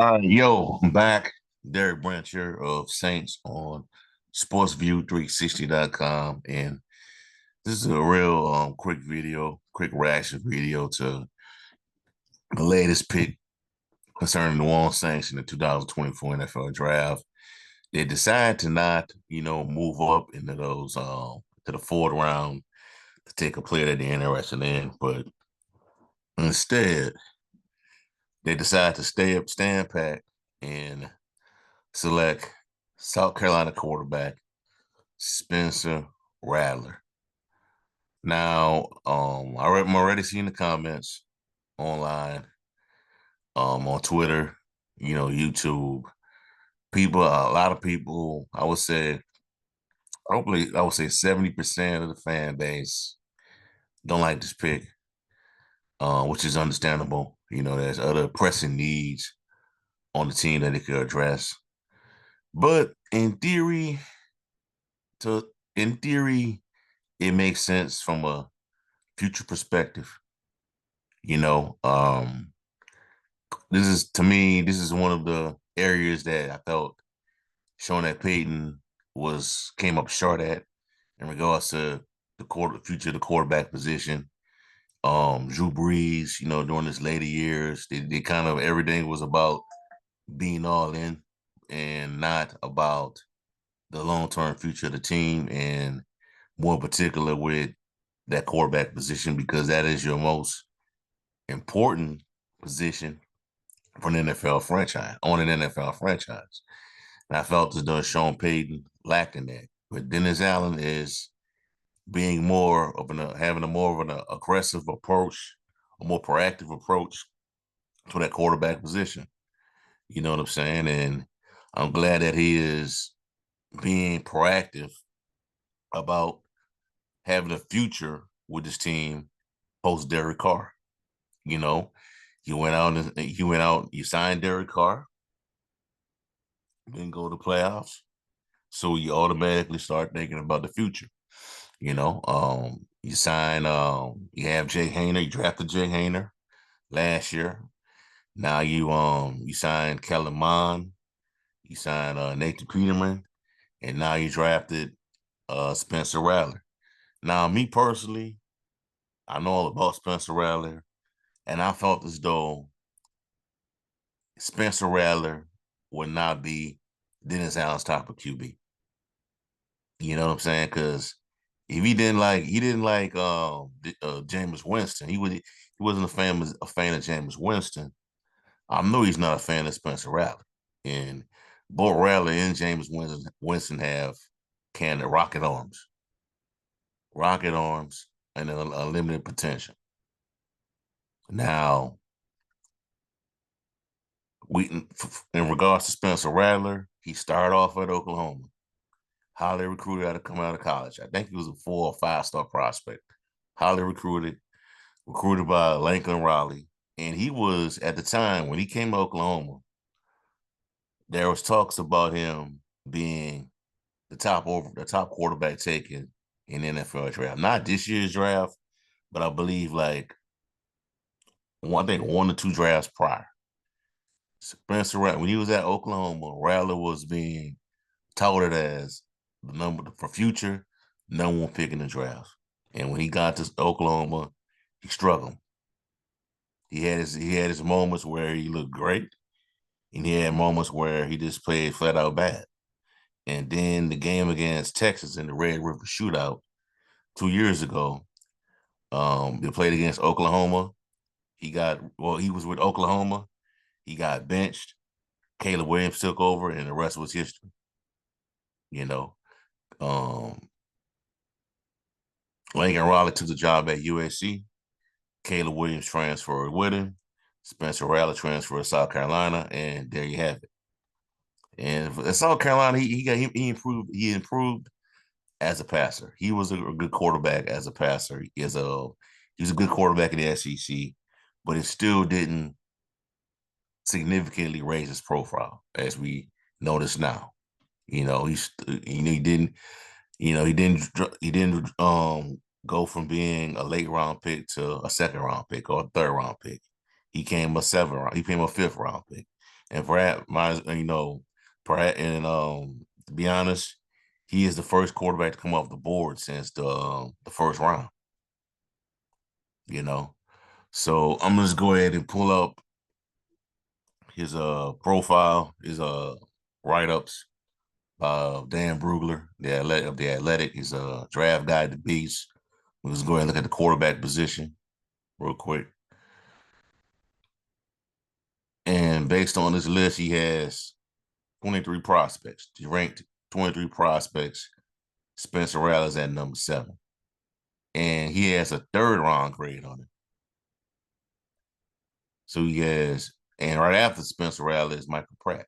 Yo, I'm back. Derek Branch here of Saints on SportsView360.com. And this is a real quick video, quick reaction video to the latest pick concerning the New Orleans Saints in the 2024 NFL draft. They decided to not, move up into those to the fourth round to take a player that they're interested in, but instead they decided to stand pat and select South Carolina quarterback Spencer Rattler. Now, I'm already seeing the comments online, on Twitter, YouTube. People, a lot of people, I would say 70% of the fan base don't like this pick, which is understandable. There's other pressing needs on the team that they could address. But to in theory, it makes sense from a future perspective. You know, um, this is one of the areas that I felt Sean Payton came up short at in regards to the future of the quarterback position. Drew Brees, during his later years, they kind of everything was about being all in and not about the long-term future of the team, and more particular with that quarterback position, because that is your most important position for an NFL franchise, on an NFL franchise. And I felt as though Sean Payton lacked in that. But Dennis Allen is being having a more of an aggressive approach, a more proactive approach to that quarterback position. You know what I'm saying? And I'm glad that he is being proactive about having a future with his team post Derek Carr. You know, you signed Derek Carr, didn't go to playoffs. So you automatically start thinking about the future. You have Jay Hayner, you drafted Jay Hayner last year. Now you signed Kellen Mond, you signed Nathan Peterman, and now you drafted Spencer Rattler. Now, me personally, I know all about Spencer Rattler, and I felt as though Spencer Rattler would not be Dennis Allen's type of QB. You know what I'm saying? Because if he didn't like Jameis Winston. He wasn't a fan of Jameis Winston. I know he's not a fan of Spencer Rattler. And both Rattler and Winston have kind of rocket arms, and unlimited potential. Now, in regards to Spencer Rattler, he started off at Oklahoma, highly recruited out of coming out of college. I think he was a 4 or 5 star prospect, highly recruited by Lincoln Riley. And he was, at the time when he came to Oklahoma, there was talks about him being the top quarterback taken in the NFL draft. Not this year's draft, but I believe I think 1 or 2 drafts prior. Spencer Rattler, when he was at Oklahoma, Rattler was being touted as the number for future number 1 pick in the draft. And when he got to Oklahoma, he struggled. He had his moments where he looked great, and he had moments where he just played flat out bad. And then the game against Texas in the Red River Shootout 2 years ago, they played against Oklahoma. He was with Oklahoma. He got benched. Caleb Williams took over, and the rest was history. You know, um, Lincoln Riley took the job at USC. Caleb Williams transferred with him. Spencer Rattler transferred to South Carolina, and there you have it. And for South Carolina, he improved as a passer. He was a good quarterback as a passer. He was a good quarterback in the SEC, but it still didn't significantly raise his profile, as we notice now. He didn't go from being a late round pick to a second round pick or a third round pick. He came a 7th round. He became a 5th round pick, And perhaps perhaps to be honest, he is the first quarterback to come off the board since the first round. You know, so I'm gonna just go ahead and pull up his profile, his write ups. Dan Brugler, the Athletic, is a draft guide to beast. Let's go ahead and look at the quarterback position real quick. And based on this list, he has 23 prospects. He ranked 23 prospects. Spencer Rattler is at number 7. And he has a third round grade on it. So he has, and right after Spencer Rattler is Michael Pratt.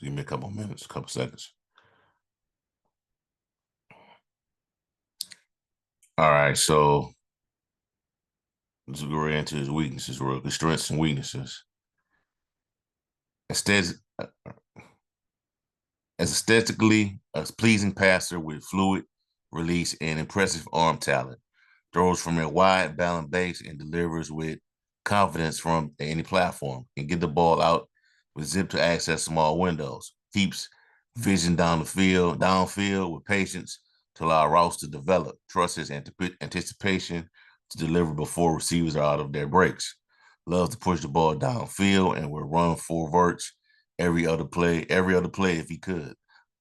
Give me a couple minutes, a couple seconds. All right, so let's go right into his weaknesses, real good strengths and weaknesses. Instead, as aesthetically a pleasing passer with fluid release and impressive arm talent, throws from a wide balanced base and delivers with confidence from any platform, can get the ball out with zip to access small windows, keeps vision downfield with patience to allow routes to develop, trusts his anticipation to deliver before receivers are out of their breaks, loves to push the ball downfield and will run full verts every other play if he could.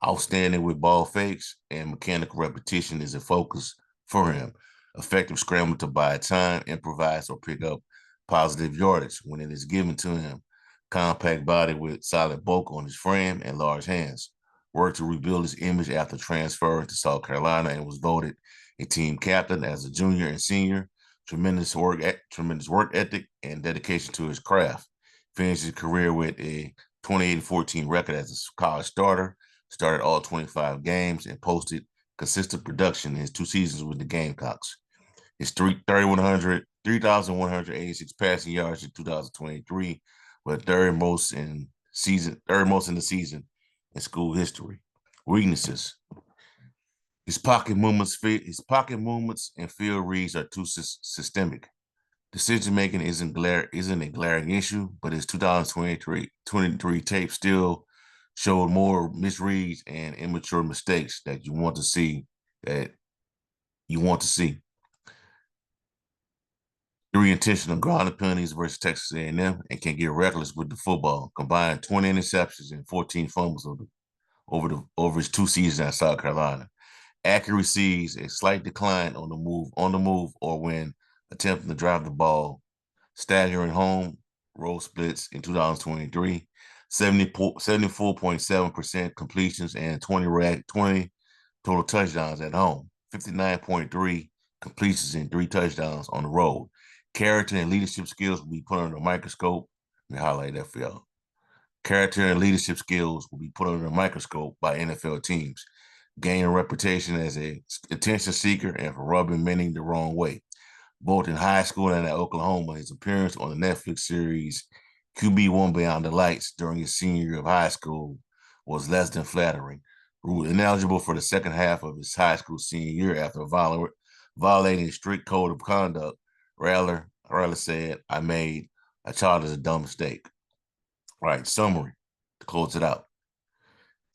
Outstanding with ball fakes and mechanical repetition is a focus for him. Effective scrambling to buy time, improvise, or pick up positive yardage when it is given to him. Compact body with solid bulk on his frame and large hands. Worked to rebuild his image after transferring to South Carolina and was voted a team captain as a junior and senior. Tremendous work ethic and dedication to his craft. Finished his career with a 28-14 record as a college starter. Started all 25 games and posted consistent production in his 2 seasons with the Gamecocks. His 3,186 passing yards in 2023, but third most in the season in school history. Weaknesses: his pocket movements and field reads are too systemic. Decision making isn't a glaring issue, but his 2023 tape still showed more misreads and immature mistakes that you want to see. That you want to see. 3 intentional grounding penalties versus Texas A&M and can get reckless with the football. Combined 20 interceptions and 14 fumbles over his 2 seasons at South Carolina. Accuracy a slight decline on the move, or when attempting to drive the ball. Staggering home roll splits in 2023, 74.7% completions and 20 total touchdowns at home. 59.3 completions and 3 touchdowns on the road. Character and leadership skills will be put under a microscope. Let me highlight that for y'all. Character and leadership skills will be put under a microscope by NFL teams. Gaining a reputation as a attention seeker and for rubbing many the wrong way. Both in high school and at Oklahoma, his appearance on the Netflix series QB1 Beyond the Lights during his senior year of high school was less than flattering. Ruled ineligible for the second half of his high school senior year after violating a strict code of conduct, Rattler said, I charged as a dumb mistake. All right, summary to close it out.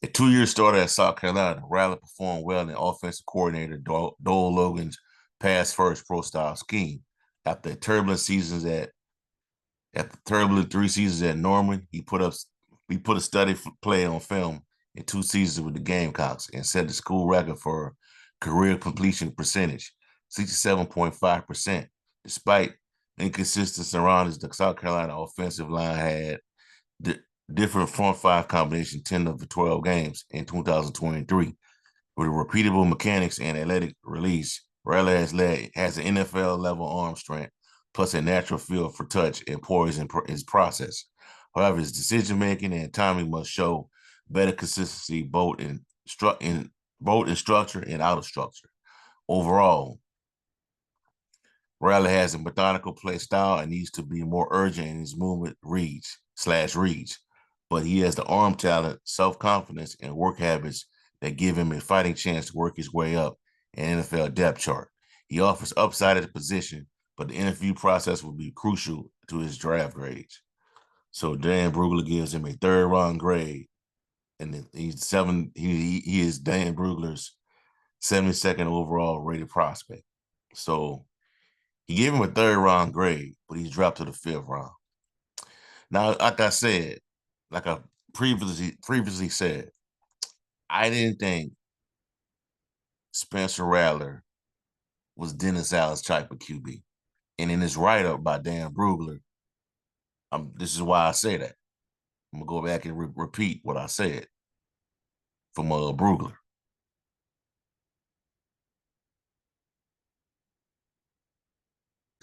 A 2-year starter at South Carolina, Rattler performed well in offensive coordinator Dole Logan's pass-first pro-style scheme. After a turbulent 3 seasons at Norman, he put a study play on film in 2 seasons with the Gamecocks and set the school record for career completion percentage, 67.5%. Despite inconsistencies around the South Carolina offensive line had different front 5 combination 10 of the 12 games in 2023. With repeatable mechanics and athletic release, Rattler has an NFL level arm strength, plus a natural feel for touch and poise in his process. However, his decision making and timing must show better consistency both in structure and out of structure. Overall, Rattler has a methodical play style and needs to be more urgent in his movement reads. but he has the arm talent, self-confidence, and work habits that give him a fighting chance to work his way up an NFL depth chart. He offers upside at the position, but the interview process will be crucial to his draft grades. So Dan Brugler gives him a third round grade, and he's seven. He is Dan Brugler's 72nd overall rated prospect. So he gave him a third round grade, but he's dropped to the fifth round. Now, like I previously said, I didn't think Spencer Rattler was Dennis Allen's type of QB. And in his write-up by Dan Brugler, this is why I say that. I'm gonna go back and repeat what I said from Brugler.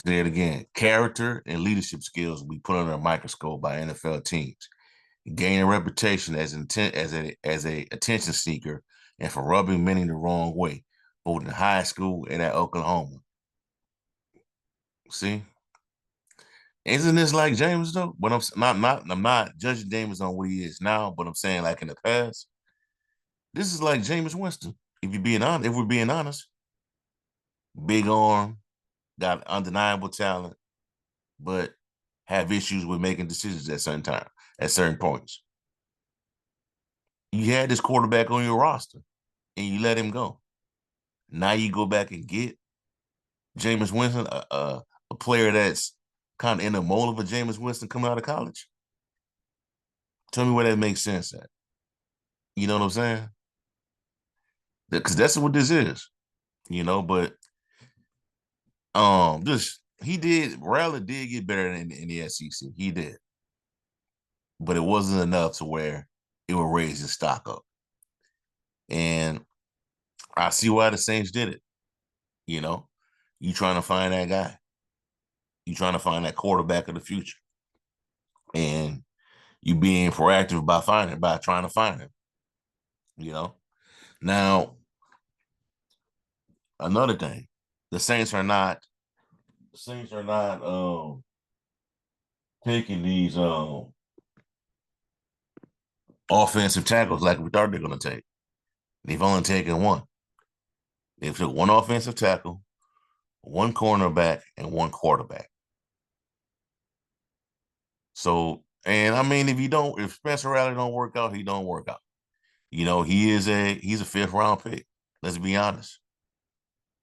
Say it again. Character and leadership skills will be put under a microscope by NFL teams. Gain a reputation as a attention seeker and for rubbing many the wrong way, both in high school and at Oklahoma. See, isn't this like James though? But I'm not judging James on what he is now, but I'm saying like in the past, this is like Jameis Winston. If we're being honest, big arm, got undeniable talent, but have issues with making decisions at certain points. You had this quarterback on your roster, and you let him go. Now you go back and get Jameis Winston, a player that's kind of in the mold of a Jameis Winston coming out of college. Tell me where that makes sense at. You know what I'm saying? Because that's what this is. But just Rattler did get better in the SEC. He did, but it wasn't enough to where it would raise his stock up. And I see why the Saints did it. You know, you trying to find that guy. You trying to find that quarterback of the future, and you being proactive by trying to find him. You know. Now, another thing, the Saints are not. The Saints are not taking these offensive tackles like we thought they're going to take. They've only taken one. They've took one offensive tackle, one cornerback, and one quarterback. So, and I mean, if Spencer Rattler don't work out, he don't work out. He's a fifth round pick. Let's be honest.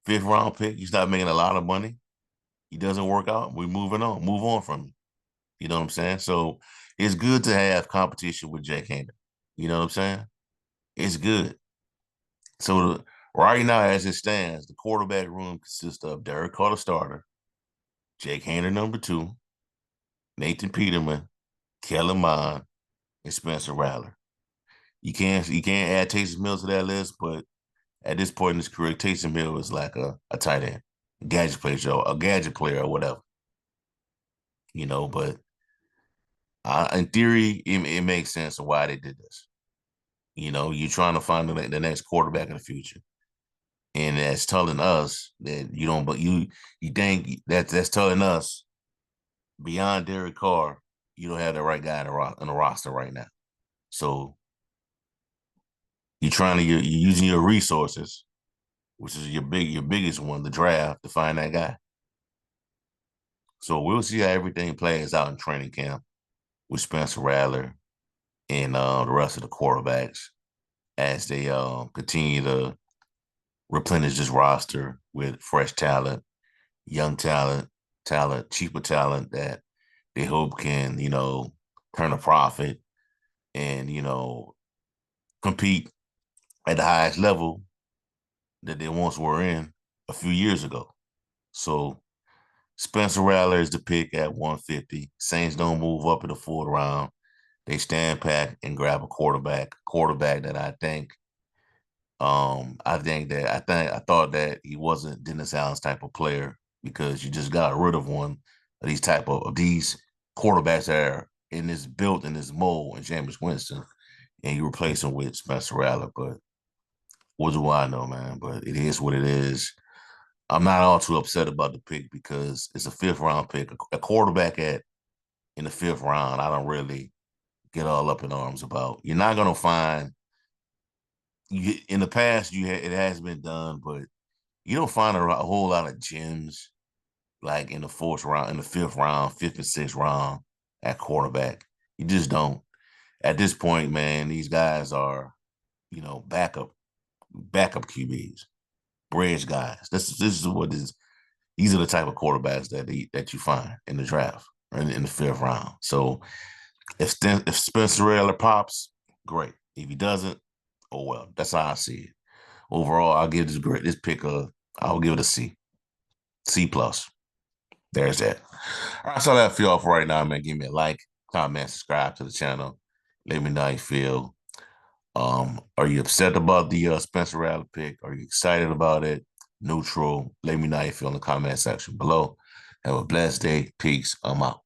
Fifth round pick. He's not making a lot of money. He doesn't work out. We're moving on. Move on from him. You know what I'm saying? So it's good to have competition with Jake Haener. You know what I'm saying? It's good. So right now, as it stands, the quarterback room consists of Derek Carter starter, Jake Haener number 2, Nathan Peterman, Kellen Mond, and Spencer Rattler. You can't add Taysom Hill to that list, but at this point in his career, Taysom Hill is like a tight end, a gadget player or whatever. But in theory, it makes sense of why they did this. You're trying to find the next quarterback in the future. And that's telling us that you don't, but you think that's telling us beyond Derek Carr, you don't have the right guy in the roster right now. So you're using your resources, which is your biggest one, the draft, to find that guy. So we'll see how everything plays out in training camp with Spencer Rattler and the rest of the quarterbacks as they continue to replenish this roster with fresh talent, young talent, cheaper talent that they hope can, turn a profit and, compete at the highest level that they once were in a few years ago. So Spencer Rattler is the pick at 150. Saints don't move up in the fourth round. They stand pat and grab a quarterback that I thought that he wasn't Dennis Allen's type of player because you just got rid of one of these quarterbacks that are built in this mold in Jameis Winston, and you replace him with Spencer Rattler. But what do I know, man? But it is what it is. I'm not all too upset about the pick because it's a fifth round pick. A quarterback in the fifth round, I don't really get all up in arms about. You're not gonna find in the past it has been done, but you don't find a whole lot of gems like in the fourth round, in the fifth round, fifth and sixth round at quarterback. You just don't. At this point, man, these guys are, backup QBs, bridge guys. This is what is. These are the type of quarterbacks that you find in the draft or in the fifth round. So if Spencer Rattler pops, great. If he doesn't, oh well. That's how I see it. Overall, I'll give this pick I'll give it a C. C plus. There's that. All right, so that feel off right now, man. Give me a like, comment, subscribe to the channel. Let me know how you feel. Are you upset about the Spencer Rattler pick? Are you excited about it? Neutral. Let me know how you feel in the comment section below. Have a blessed day. Peace. I'm out.